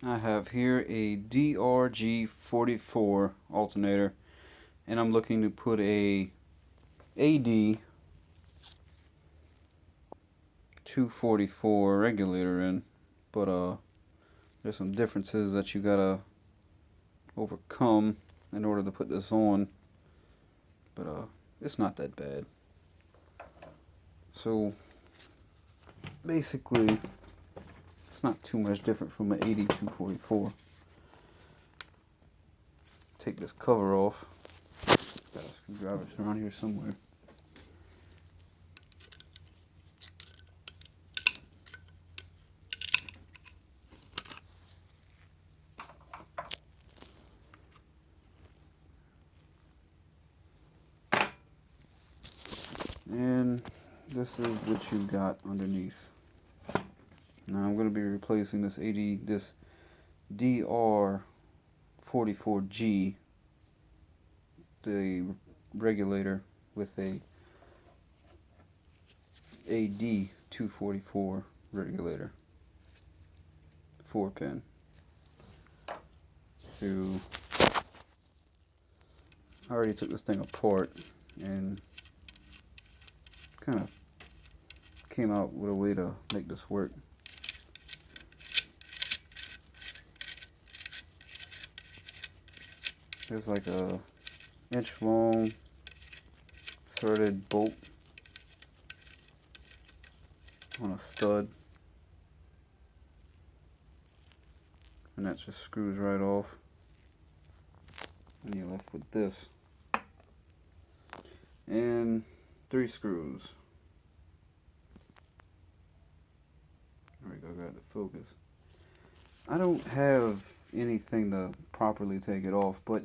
I have here a DRG44 alternator, and I'm looking to put a ad244 regulator in, but there's some differences that you gotta overcome in order to put this on, but it's not that bad. So basically, it's not too much different from an AD244. Take this cover off. Got a screwdriver around here somewhere. And this is what you got underneath. Now I'm going to be replacing this dr44g, the regulator, with a ad244 regulator, 4-pin. So I already took this thing apart and kind of came out with a way to make this work. There's like a inch long threaded bolt on a stud, and that just screws right off, and you're left with this and 3 screws. There we go, got the focus. I don't have anything to properly take it off, but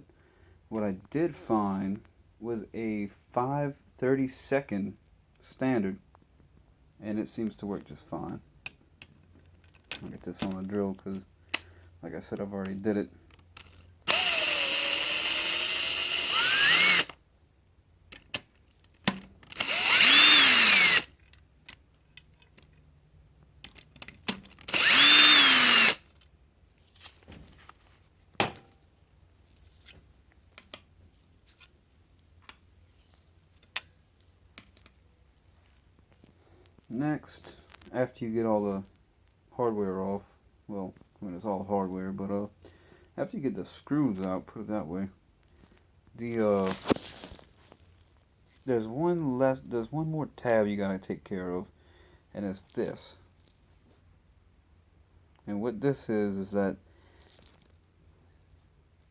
what I did find was a 5/32 standard, and it seems to work just fine. I'll get this on a drill because, like I said, I've already did it. Next, after you get all the hardware off, well, I mean, it's all hardware, but after you get the screws out, put it that way, there's one more tab you gotta take care of, and it's this. And what this is that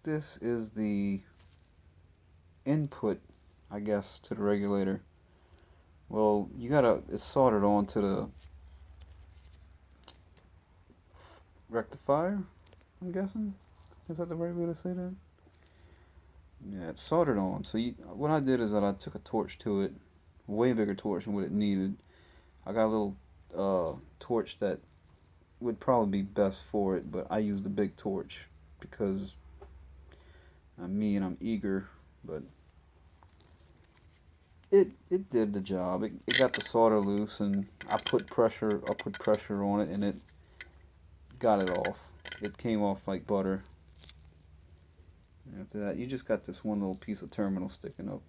this is the input, I guess, to the regulator. Well, it's soldered onto the rectifier, I'm guessing. Is that the right way to say that? Yeah, it's soldered on. So what I did is that I took a torch to it, a way bigger torch than what it needed. I got a little torch that would probably be best for it, but I used a big torch because I'm me and I'm eager, but it did the job. It got the solder loose, and I put pressure on it, and it got it off. It came off like butter. And after that, you just got this one little piece of terminal sticking up,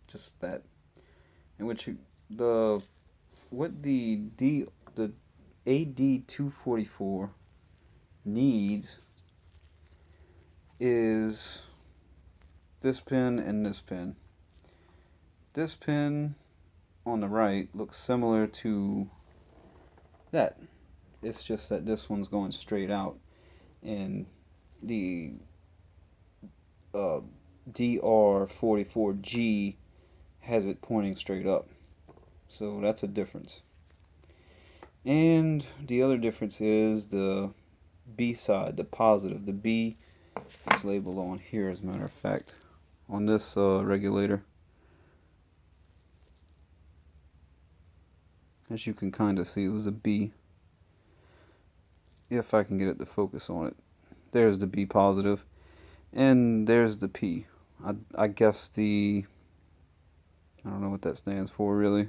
just that. In which the AD244 needs is this pin and this pin. This pin on the right looks similar to that. It's just that this one's going straight out, and the dr44g has it pointing straight up. So that's a difference. And the other difference is the B side, the positive. The B is labeled on here, as a matter of fact, on this regulator. As you can kind of see, it was a B. If I can get it to focus on it. There's the B positive. And there's the P. I guess I don't know what that stands for, really.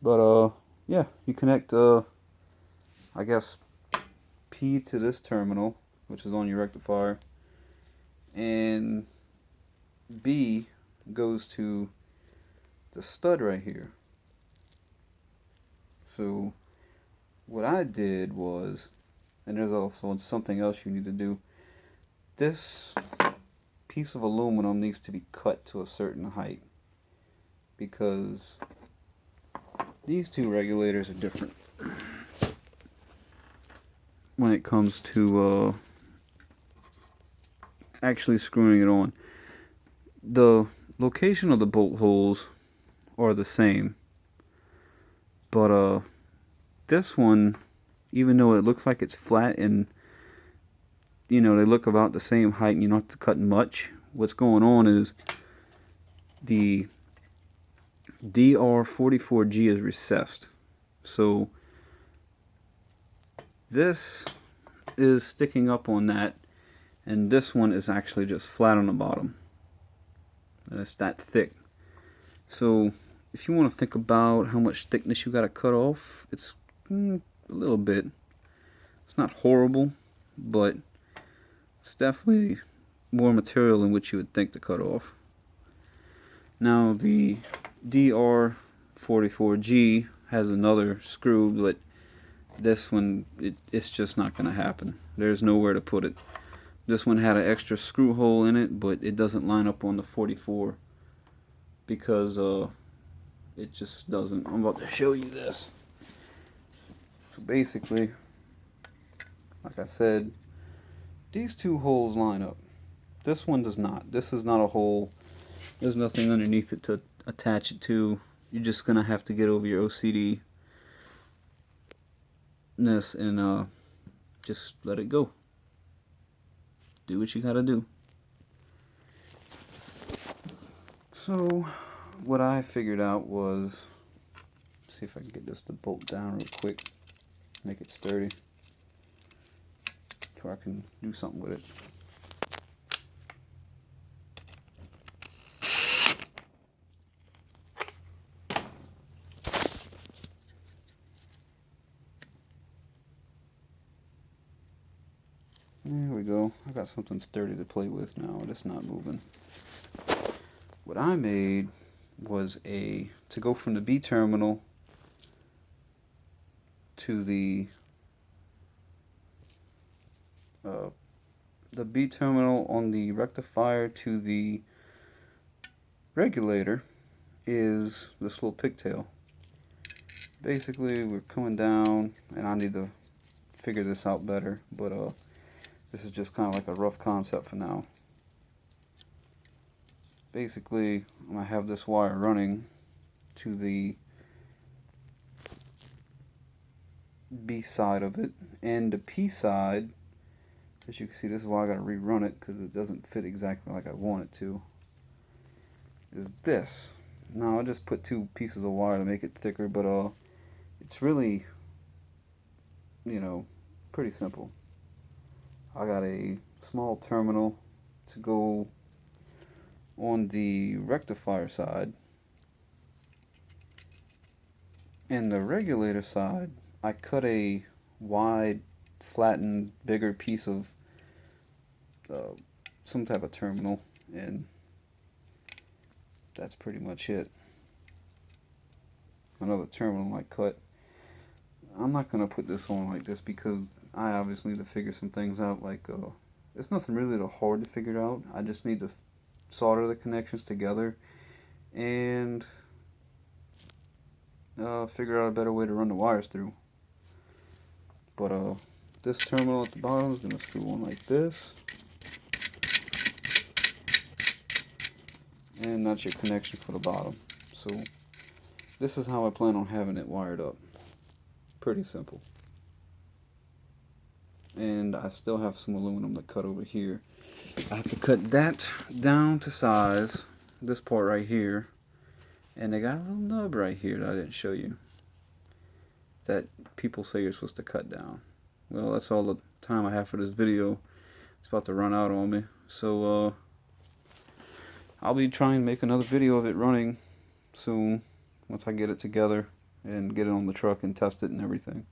But, yeah, you connect, I guess, P to this terminal, which is on your rectifier, and B goes to the stud right here. So what I did was, and there's also something else you need to do, this piece of aluminum needs to be cut to a certain height, because these two regulators are different when it comes to actually screwing it on. The location of the bolt holes are the same, but this one, even though it looks like it's flat and they look about the same height and you don't have to cut much, what's going on is the D244g is recessed. So this is sticking up on that, and this one is actually just flat on the bottom. And it's that thick. So if you want to think about how much thickness you got to cut off, it's a little bit. It's not horrible, but it's definitely more material than what you would think to cut off. Now the Dr44g has another screw, but this one, it's just not going to happen. There's nowhere to put it. This one had an extra screw hole in it, but it doesn't line up on the 44 because it just doesn't. I'm about to show you this. So basically, like I said, these two holes line up. This one does not. This is not a hole. There's nothing underneath it to attach it to. You're just gonna have to get over your OCD-ness and just let it go. Do what you gotta do. So what I figured out was, see if I can get this to bolt down real quick, make it sturdy, so I can do something with it. There we go. I got something sturdy to play with now. It's not moving. What I made was to go from the B terminal to the B terminal on the rectifier to the regulator is this little pigtail. Basically, we're coming down, and I need to figure this out better, but this is just kind of like a rough concept for now. Basically, I'm going to have this wire running to the B side of it, and the P side, as you can see, this is why I got to rerun it because it doesn't fit exactly like I want it to, is this. Now I just put two pieces of wire to make it thicker, but it's really, pretty simple. I got a small terminal to go on the rectifier side, and the regulator side I cut a wide, flattened, bigger piece of some type of terminal, and that's pretty much it. Another terminal I cut. I'm not going to put this on like this because I obviously need to figure some things out. Like, it's nothing really that hard to figure out. I just need to solder the connections together and figure out a better way to run the wires through. But this terminal at the bottom is going to screw on like this, and that's your connection for the bottom. So this is how I plan on having it wired up. Pretty simple. And I still have some aluminum to cut over here. I have to cut that down to size, this part right here, and they got a little nub right here that I didn't show you, that people say you're supposed to cut down. Well, that's all the time I have for this video. It's about to run out on me, so I'll be trying to make another video of it running soon, once I get it together and get it on the truck and test it and everything.